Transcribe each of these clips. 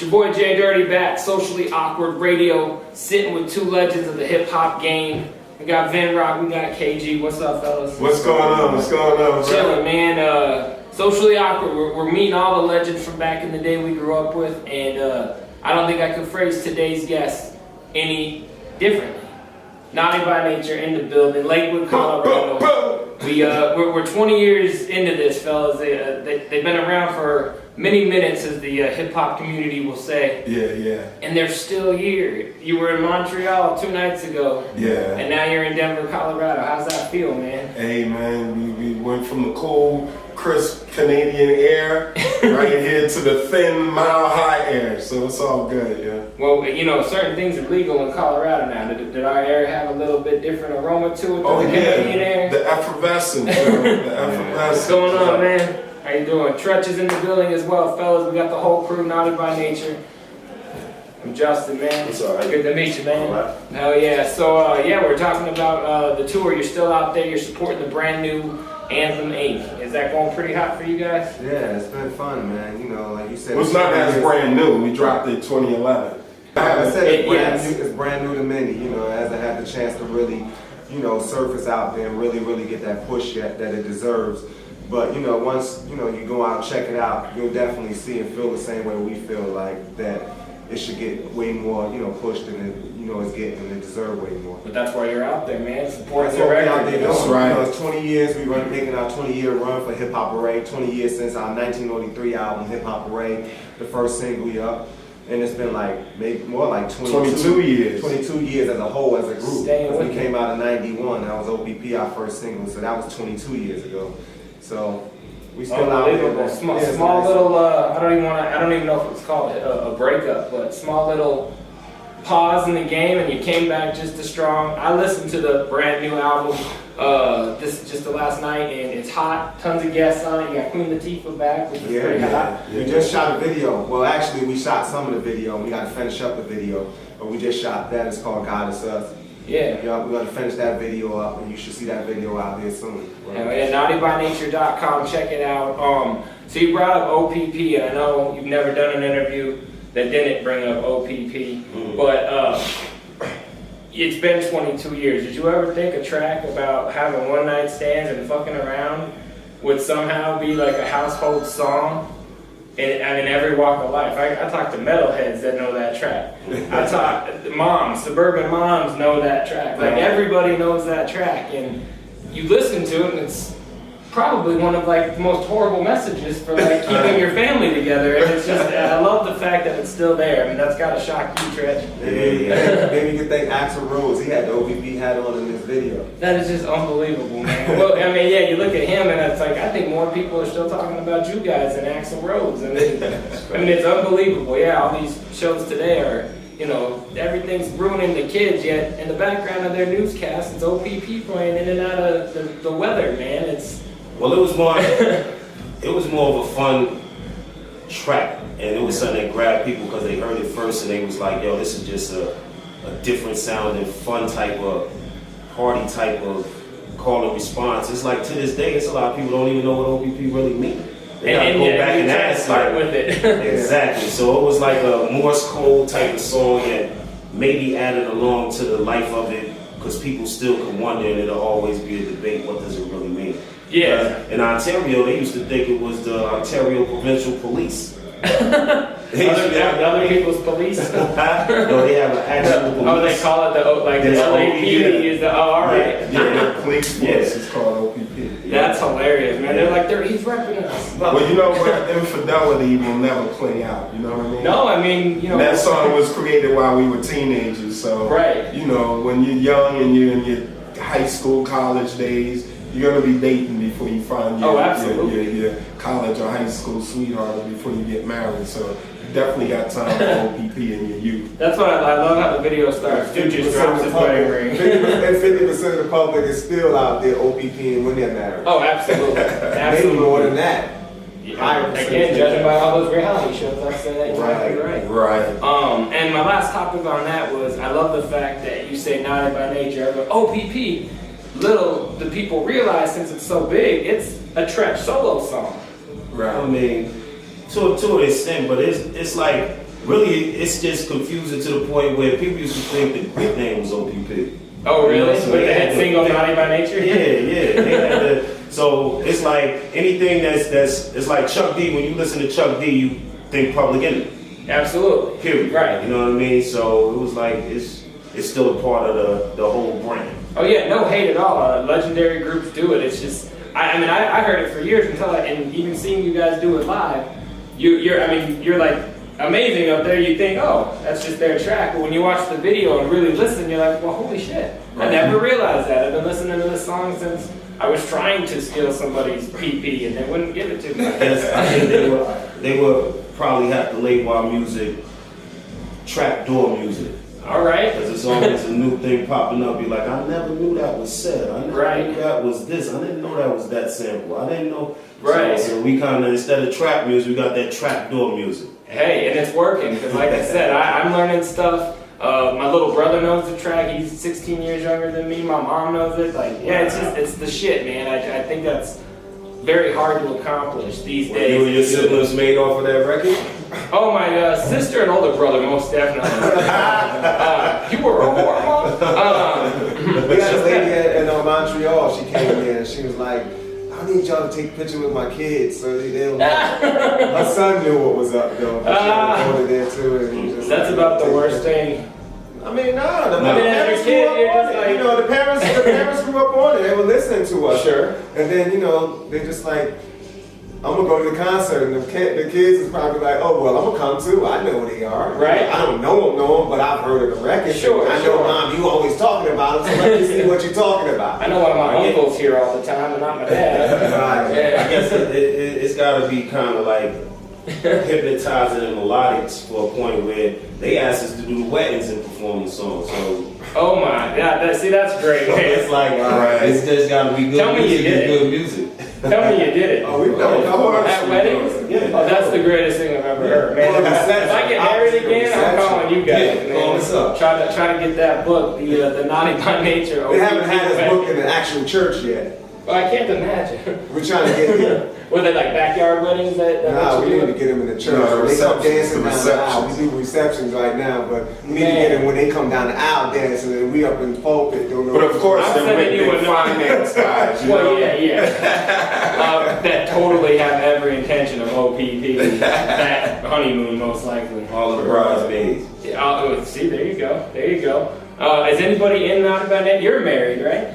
Your boy JDirty back, Socially Awkward Radio, sitting with two legends of the hip hop game. We got Vin Rock, we got KG. What's up, fellas? What's going on? What's going on, bro? Chilling, man. Socially Awkward. We're meeting all the legends from back in the day we grew up with, and I don't think I could phrase today's guest any differently. Naughty by Nature in the building, Lakewood, Colorado. We're 20 years into this, fellas. They've been around for many minutes, as the hip hop community will say. Yeah. And they're still here. You were in Montreal 2 nights ago. Yeah. And now you're in Denver, Colorado. How's that feel, man? Hey, man, we went from the cold, crisp Canadian air right here to the thin, mile-high air. So it's all good, yeah. Well, you know, certain things are legal in Colorado now. Did our air have a little bit different aroma to it than the Canadian air? The effervescence, the effervescence. What's going on, man? How you doing? Tretch is in the building as well, fellas. We got the whole crew, Naughty by Nature. I'm Justin, man. It's all right. Good to meet you, man. All right. Hell yeah. So, we're talking about the tour. You're still out there. You're supporting the brand new Anthem 8. Is that going pretty hot for you guys? Yeah, it's been fun, man. You know, like you said, Well, it's not as brand new. We dropped it 2011. I said it's brand new to many. You know, as I had the chance to really, surface out there and really get that push that it deserves. But once you go out and check it out, you'll definitely see and feel the same way we feel, like that it should get way more, pushed than it's getting, and it deserves way more. But that's why you're out there, man. Supporting That's the what we record. out there doing. That's right. It's 20 years. Making our 20-year run for Hip Hop Array. 20 years since our 1983 album, Hip Hop Array, the first single, up. And it's been like maybe more like 22 years. 22 years as a whole, as a group. Staying with We came out in '91. That was OPP, our first single. So that was 22 years ago. So we still out there. Unbelievable. Small little, I don't even know if it's called a breakup, but small little pause in the game, and you came back just as strong. I listened to the brand new album just the last night, and it's hot. Tons of guests on it. You got Queen Latifah back, which is pretty hot. We just shot a video. Well, actually, we shot some of the video, and we got to finish up the video. But we just shot that. It's called God Is Us. Yeah. We're going to finish that video up, and you should see that video out there soon. NaughtyByNature.com. Check it out. So you brought up OPP, and I know you've never done an interview that didn't bring up OPP, but it's been 22 years. Did you ever think a track about having one-night stands and fucking around would somehow be like a household song in every walk of life? I talk to metalheads that know that track. I talk moms, suburban moms know that track. Like everybody knows that track, and you listen to it, and it's probably one of like the most horrible messages for like keeping your family together. And it's just, I love the fact that it's still there. I mean, that's gotta shock you, Tretch. Maybe you could thank Axl Rose. He had the OPP hat on in this video. That is just unbelievable, man. Well, I mean, you look at him, and it's like, I think more people are still talking about you guys than Axl Rose. I mean, it's unbelievable. Yeah, all these shows today are, everything's ruining the kids, yet in the background of their newscast, it's OPP playing in and out of the weather, man. Well, it was more of a fun track, and it was something that grabbed people because they heard it first, and they was like, yo, this is just a different sounding, fun type of, party type of call and response. It's like, to this day, it's a lot of people don't even know what OPP really means. They gotta go back and ask, like, with it. Exactly. So it was like a Morse code type of song that maybe added along to the life of it, because people still can wonder, and it'll always be a debate, what does it really mean? Yeah. In Ontario, they used to think it was the Ontario Provincial Police. Other people's police? No, they have an actual police. Oh, they call it the LAPD is the, all right. Yeah, the police force is called OPP. That's hilarious, man. They're like, he's repping us. Well, you know what? Infidelity will never play out. You know what I mean? No, I mean, That song was created while we were teenagers, so right. When you're young and you're in your high school, college days, you're gonna be dating before you find your college or high school sweetheart, or before you get married. So you definitely got time for OPP in your youth. That's what I love how the video starts. Dude just drops his wedding ring. And 50% of the public is still out there OPPing when they're married. Oh, absolutely. Maybe more than that. Again, judging by all those reality shows, I say that exactly right. Right. And my last topic on that was, I love the fact that you say Naughty by Nature. I go, OPP. Little do people realize, since it's so big, it's a Tretch solo song. Right. I mean, to an extent, but it's like really, it's just confusing to the point where people used to think the nickname was OPP. Oh, really? You know, so With they that had single Naughty by Nature? Yeah. They had so it's like anything that's it's like Chuck D. When you listen to Chuck D, you think Public Enemy. Absolutely. Period. Right. You know what I mean? So it was like it's still a part of the whole brand. Oh yeah, no hate at all. Legendary groups do it. It's just, I mean, I heard it for years and even seeing you guys do it live, you're like amazing up there. You think, oh, that's just their track. But when you watch the video and really listen, you're like, well, holy shit! I never realized that. I've been listening to this song since I was trying to steal somebody's PP and they wouldn't give it to me. I think they were probably have to label our music trap door music. All right. Because it's always a new thing popping up. Be like, I never knew that was said. I never knew that was this. I didn't know that was that sample. I didn't know. Right. So we kind of, instead of trap music, we got that trap door music. Hey, and it's working because, like I said, I'm learning stuff. My little brother knows the track. He's 16 years younger than me. My mom knows it. Like, yeah, it's the shit, man. I think that's very hard to accomplish these days. You and your siblings made off of that record? Oh, my sister and older brother, most definitely. You were a whore, Mom. We had a lady in Montreal. She came in and she was like, I need y'all to take a picture with my kids so they'll my son knew what was up though. She there too, and he just that's like, about the worst thing. I mean, the parents grew up on it. You know, the parents grew up on it. They were listening to us. Sure. And then, you know, they just like, I'm gonna go to the concert, and the kids is probably like, oh well, I'm gonna come too. I know who they are. Right. I don't know them, but I've heard of the record. Sure. I know, Mom, you always talking about them, so let me see what you're talking about. I know one of my uncles here all the time, and not my dad. Right. Yeah. I guess it's got to be kind of like hypnotizing and melodics for a point where they asked us to do the weddings and perform the song. So Oh my God! That's great. so it's like it's just got to be good Tell me you music. did and it. good music. Tell me you did it. Oh, we've done a couple of At weddings? Yeah. Oh, that's the greatest thing I've ever heard, man. Well, If I get married again, I'm calling you guys. Yeah, man. call us up. Try to get that book, the Naughty by Nature. They haven't had this book in the actual church yet. Well, I can't imagine. We're trying to get here. Were they like backyard weddings? Nah, we need to get them in the church. No, They come dancing receptions, down the aisle. We do receptions right now, but we need to get them when they come down the aisle dancing, and we up in the pulpit doing. But of course, I'm they're sending you big a finance guys. You Well, know? yeah. That totally have every intention of OPP. That honeymoon, most likely. All the bridesmaids. Yeah, see, there you go. There you go. Is anybody in Naughty by Nature? You're married, right?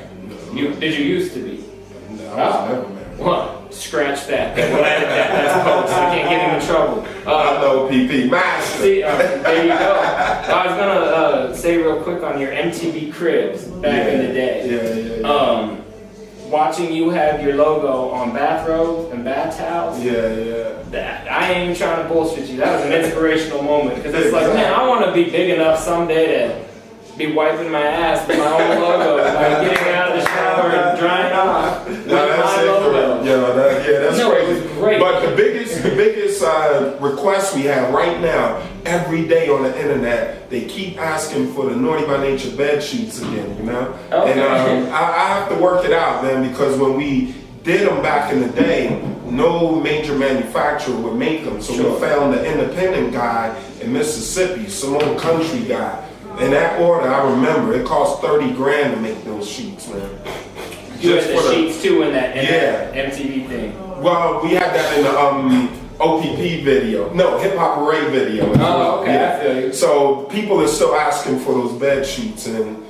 Did you used to be? No, I was never married. Well, scratch that. We'll edit that. That's post. I can't get him in trouble. I know PP master. See, there you go. I was gonna say real quick on your MTV Cribs back in the day. Yeah. Watching you have your logo on bathrobes and bath towels. Yeah. That I ain't even trying to bullshit you. That was an inspirational moment because it's like, man, I want to be big enough someday to be wiping my ass with my own logo, like getting out of the shower and drying off with my logo. That's No, it crazy. was great. But the biggest request we have right now, every day on the internet, they keep asking for the Naughty by Nature bed sheets again. You know, Okay. and I have to work it out, man, because when we did them back in the day, no major manufacturer would make them. So we found an independent guy in Mississippi, some old country guy. In that order, I remember it cost $30,000 to make those sheets, man. You had the sheets too in that Yeah. MTV thing. Well, we had that in the OPP video. No, Hip Hop Array video. Oh, okay, I feel you. So people are still asking for those bed sheets, and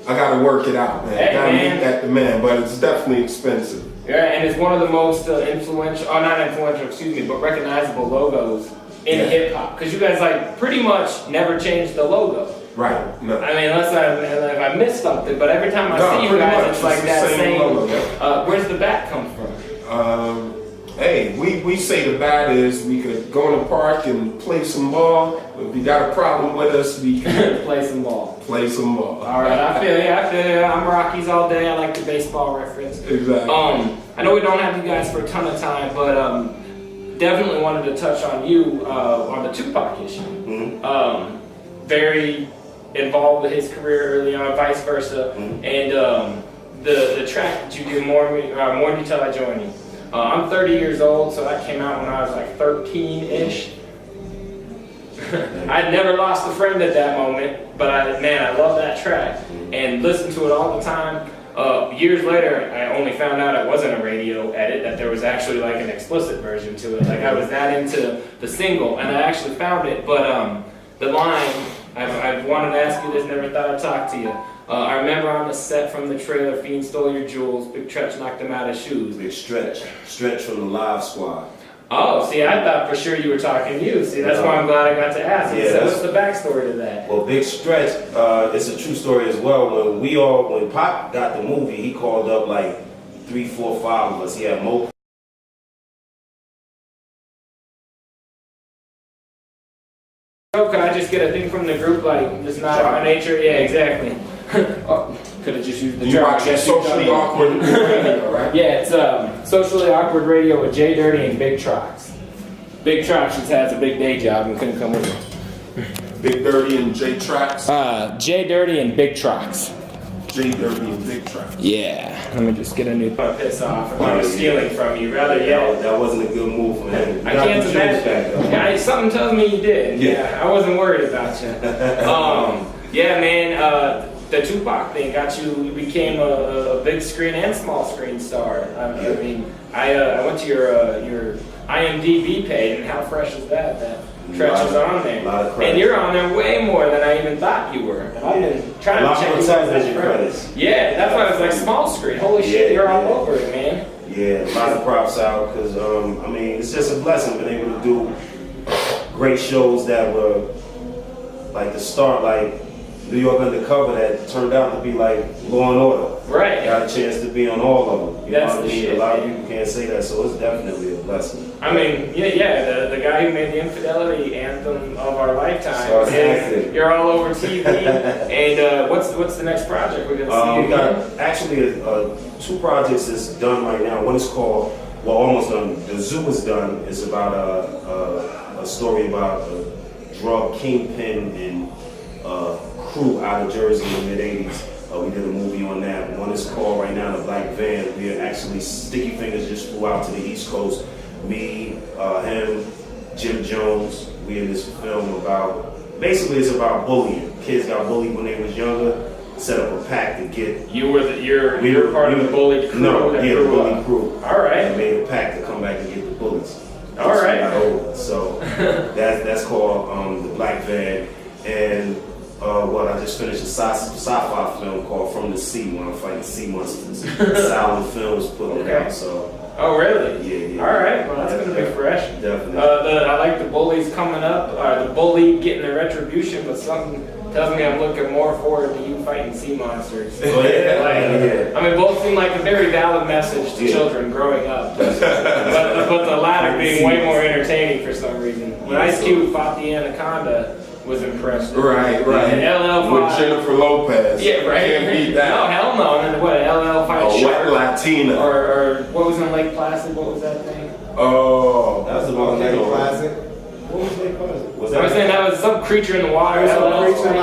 I got to work it out, man. Hey, Gotta man. meet that demand, but it's definitely expensive. Yeah, and it's one of the most influential, not influential, excuse me, but recognizable logos in hip hop. Because you guys like pretty much never changed the logo. Right. No. I mean, unless if I missed something, but every time I No, see you pretty guys, much. it's like It's that the same same. logo, Where's the bat come from? Hey, we say the bad is we could go in the park and play some ball. If you got a problem with us, we can Play some ball. play some ball. All right, I feel you. I'm Rockies all day. I like the baseball reference. Exactly. I know we don't have you guys for a ton of time, but definitely wanted to touch on you on the Tupac issue. Mm-hmm. Very involved with his career early on, vice versa, and the track that you do, More Till I Join You. I'm 30 years old, so that came out when I was like 13-ish. I'd never lost a friend at that moment, but I love that track and listen to it all the time. Years later, I only found out it wasn't a radio edit, that there was actually like an explicit version to it. Like I was that into the single, and I actually found it. But the line, I wanted to ask you this, never thought I'd talk to you. I remember on the set from the trailer, Fiend stole your jewels, Big Stretch knocked him out of shoes. Big Stretch from the Live Squad. Oh, see, I thought for sure you were talking you. See, that's why I'm glad I got to ask you. So what's the backstory to that? Well, Big Stretch, it's a true story as well. When Pop got the movie, he called up like 3, 4, 5 of us. He had more. Could I just get a thing from the group, like, it's not my nature? Yeah, exactly. Could have just used the You watch Socially Awkward Radio, right? Yeah, it's Socially Awkward Radio with JDirty and Big Trox. Big Trox just has a big day job and couldn't come with me. Big Dirty and J Tracks. JDirty and Big Trox. JDirty and Big Tracks. Yeah, let me just get a new piss off if I was stealing from you. Rather, That wasn't a good move from him. I can't imagine. Something tells me you did. Yeah, I wasn't worried about you. Yeah, man. The Tupac thing got you became a big screen and small screen star. I mean, I went to your IMDb page, and how fresh is that? That Stretch is on there, and you're on there way more than I even thought you were. And I've been trying to check you out. Yeah, that's why I was like small screen. Holy shit, you're all over it, man. Yeah, a lot of props out because I mean, it's just a blessing being able to do great shows that were like the start, like New York Undercover, that turned out to be like Law and Order. Right. Got a chance to be on all of them. You That's know what I mean? shit, a lot man. of people can't say that, so it's definitely a blessing. I mean, the guy who made the infidelity anthem of our lifetime. Sarcastic. You're all over TV. And what's the next project we're gonna see? We got actually 2 projects that's done right now. One is called, well, almost done. The Zoo is done. It's about a story about a drug kingpin and crew out of Jersey in the mid-'80s. We did a movie on that. One is called right now The Black Van. We are actually, Sticky Fingers just flew out to the East Coast. Me, him, Jim Jones. We in this film about, basically it's about bullying. Kids got bullied when they was younger. Set up a pack to get. You were part of the bullied crew. No, yeah, the bully crew. All right. And made a pack to come back and get the bullies. All right. So that's called The Black Van. And I just finished a sci-fi film called From the Sea, when I'm fighting sea monsters. Silent Films put it out, so. Oh, really? Yeah. All right, well, that's going to be fresh. Definitely. I like the bullies coming up, the bully getting the retribution, but something tells me I'm looking more forward to you fighting sea monsters. Oh, yeah. I mean, both seem like a very valid message to children growing up, but the latter being way more entertaining for some reason. When Ice Cube fought the Anaconda, was impressed. Right. And LL with Jennifer Lopez. Yeah, right. Can't beat that. No, hell no. And then what? LL fight White Latina. Or what was in Lake Placid? What was that thing? Oh, That was the one Lake that Placid. What was Lake Placid? Was I was saying that was some creature in the water. Supposed to be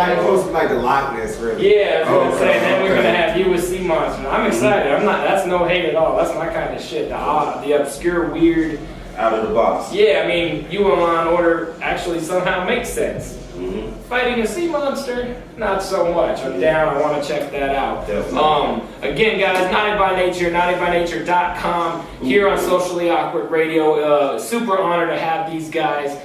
like the Loch Ness, really. Yeah, I was gonna say. Then we're gonna have you with Sea Monster. I'm excited. I'm not. That's no hate at all. That's my kind of shit. The obscure, weird. Out of the box. Yeah, I mean, you on Law and Order actually somehow makes sense. Mm-hmm. Fighting a sea monster, not so much. I'm down. I want to check that out. Definitely. Again, guys, Naughty by Nature, naughtybynature.com, here on Socially Awkward Radio. Super honored to have these guys.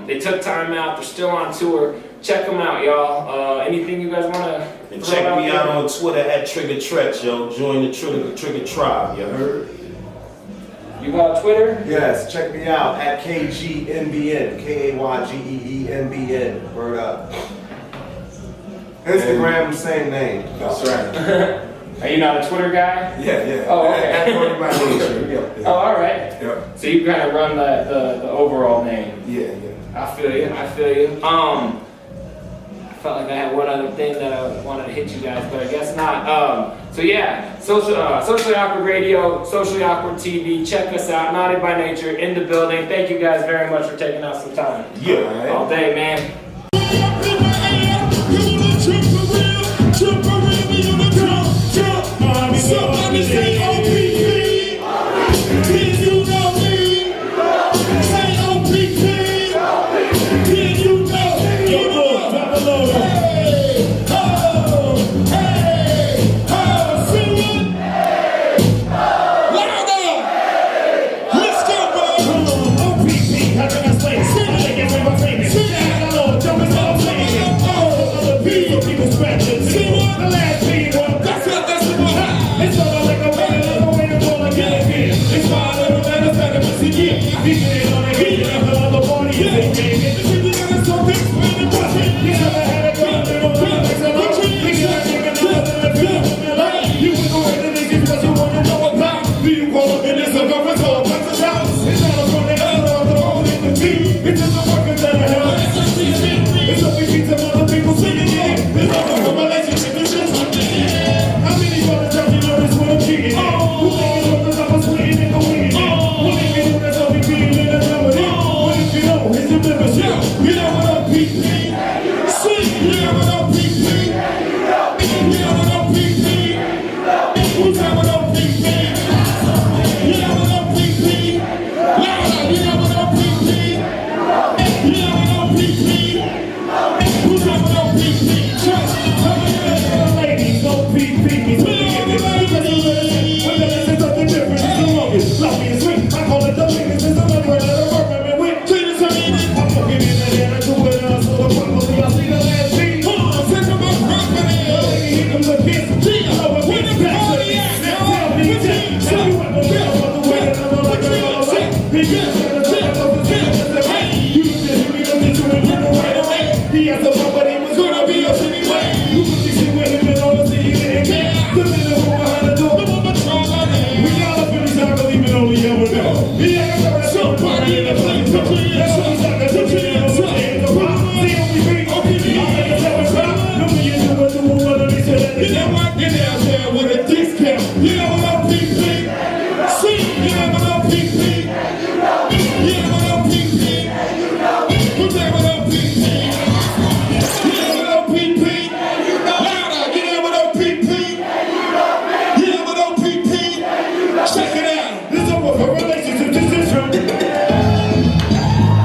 They took time out. They're still on tour. Check them out, y'all. Anything you guys want to? And check me out on Twitter at Trigger Tretch, yo. Join the Trigger Tribe. You heard? You got Twitter? Yes, check me out at KGNBN, KAYGEENBN. Word up. Instagram, same name. that's right. Are you not a Twitter guy? Yeah. Oh, okay. At Naughty by Nature. Yeah. Oh, all right. Yep. So you kind of run the overall name. Yeah. I feel you. I felt like I had one other thing that I wanted to hit you guys, but I guess not. So yeah, Socially Awkward Radio, Socially Awkward TV. Check us out. Naughty by Nature in the building. Thank you guys very much for taking out some time. Yeah. All day, man. Somebody say OPP. Did you know me? Say OPP. Did you know He has a but he was gonna be us anyway. You put your shit with him and all the city didn't care. The little one behind the door, the woman strong on it. We all up in his time, believing only ever know. He ain't gonna have somebody in the place. That's what he's like, that's what you're in the place. The rock, the only thing, okay, I'll make it happen, stop. No, you do what you want to be said. You know what? You're down there with a discount. You know what I'm PP? See, you know what I'm PP? You know what I'm PP? Who's that with I'm PP? You know what I'm PP? Louder, you know what I'm PP? You know what I'm PP? Check it out. This is over for relationship decision.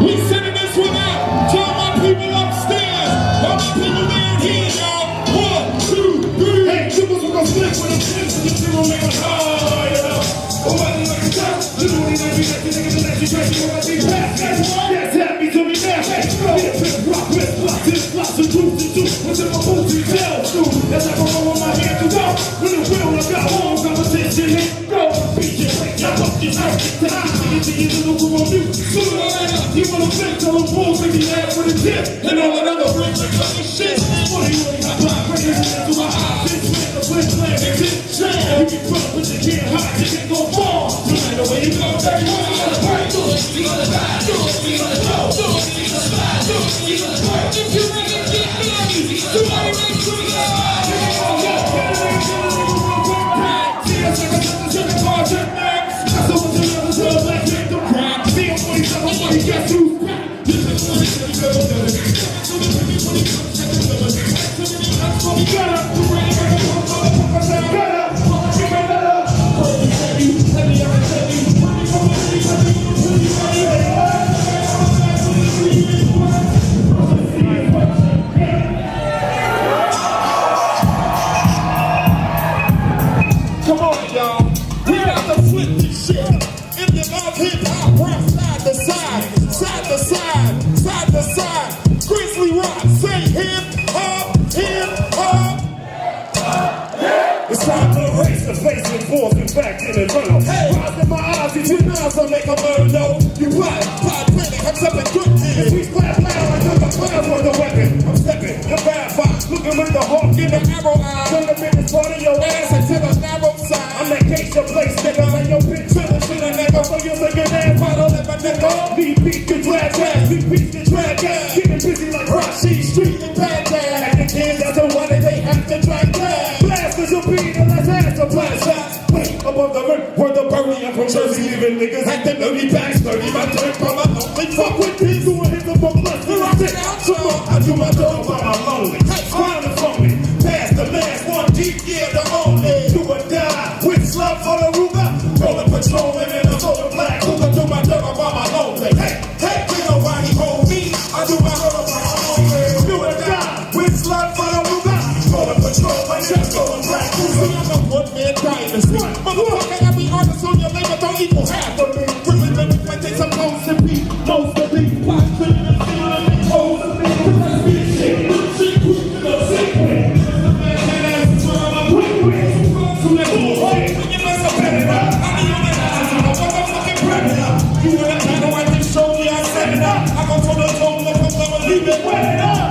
We sending this one out to all my people upstairs. All my people down here, y'all. 1, 2, 3. Hey, triples will go split with a flip with the zero make a high, you know. Oh, I think I can tell. Literally, they be like the niggas that you try to go at these past. That's happy to me now. Hey, rock with lots of juice and juice. What's in my boots and tails, dude? That's like a roll on my hand to go. When the wheel, I got home competition. Hit, go, beat your face. I fuck your house. Time to get to your little groove on you. Sooner or later, you wanna flip till the bulls make me laugh with a dip. And all that other rich and fucking shit. What do you really have? Bring it into my eyes. This way, the flip plan, it's it. You can fuck, but you can't hide. You can't go far. No matter where you go, baby, you gotta break. Do it, you gotta die. Do it, you gotta go. Do it, you gotta slide. Do it, you gotta break. If you make it, get naughty. Somebody make sure you gotta lie. See us like a sucker, project max. That's the one that was all black, make them crack. See him when he's up, when he gets who's back. This is what he's gonna go. You gotta, come on, y'all. We got to flip this shit. If you love hip hop, rock side to side, side to side, side to side. Grizzly Rock, say hip hop, hip hop. It's time to erase the face and forth and back in the tunnel. Hey, eyes in my eyes, you 2 miles, I'll make a murder. No, you blind, planning, have something good to you. We slap loud, I took a plan for the weapon. I'm stepping, the bad fox, looking with the hawk in the arrow eye. Turn the minutes, part of your ass into the narrow side. I'm that case of place, nigga, like your bitch chillin' shit a nigga. So you think an ass bottle let my nigga. Need beat the drag ass, need beat the drag ass. Getting busy like Rashi Street and Baghdad. And the kids, that's the one that they have to drag ass. Blasters will beat and let's ass a blast shots. Wait, above the rim, where the birdie, I'm from Jersey, leaving niggas acting dirty bags, 30 my turn from my lonely. Fuck with this, doing his up on plus, till I sit out some more. I do my dog by my lonely. Grinding for me, pass the last one deep, yeah, the only. Do or die, with slug for the Ruger. Rolling patrolling in a solar black, who can do my dog by my lonely. Hey, hey, ain't nobody hold me, I do my dog by my lonely. Do or die, with slug for the Ruger. Rolling patrolling in a solar black, who can do my one-man dynasty. Motherfucker, every artist on your label don't equal half of me. Really living like they supposed to be. Most of me, watch to the ceiling, hold of me. Cause be shit, shit, quick to the secret. The man that ass from a quick win. So let's go away. When you mess up, head it up. I need you to ask you, motherfucking predator. You in a battle, I can show you I set it up. I go to the tone, look up, leave it, wet it up.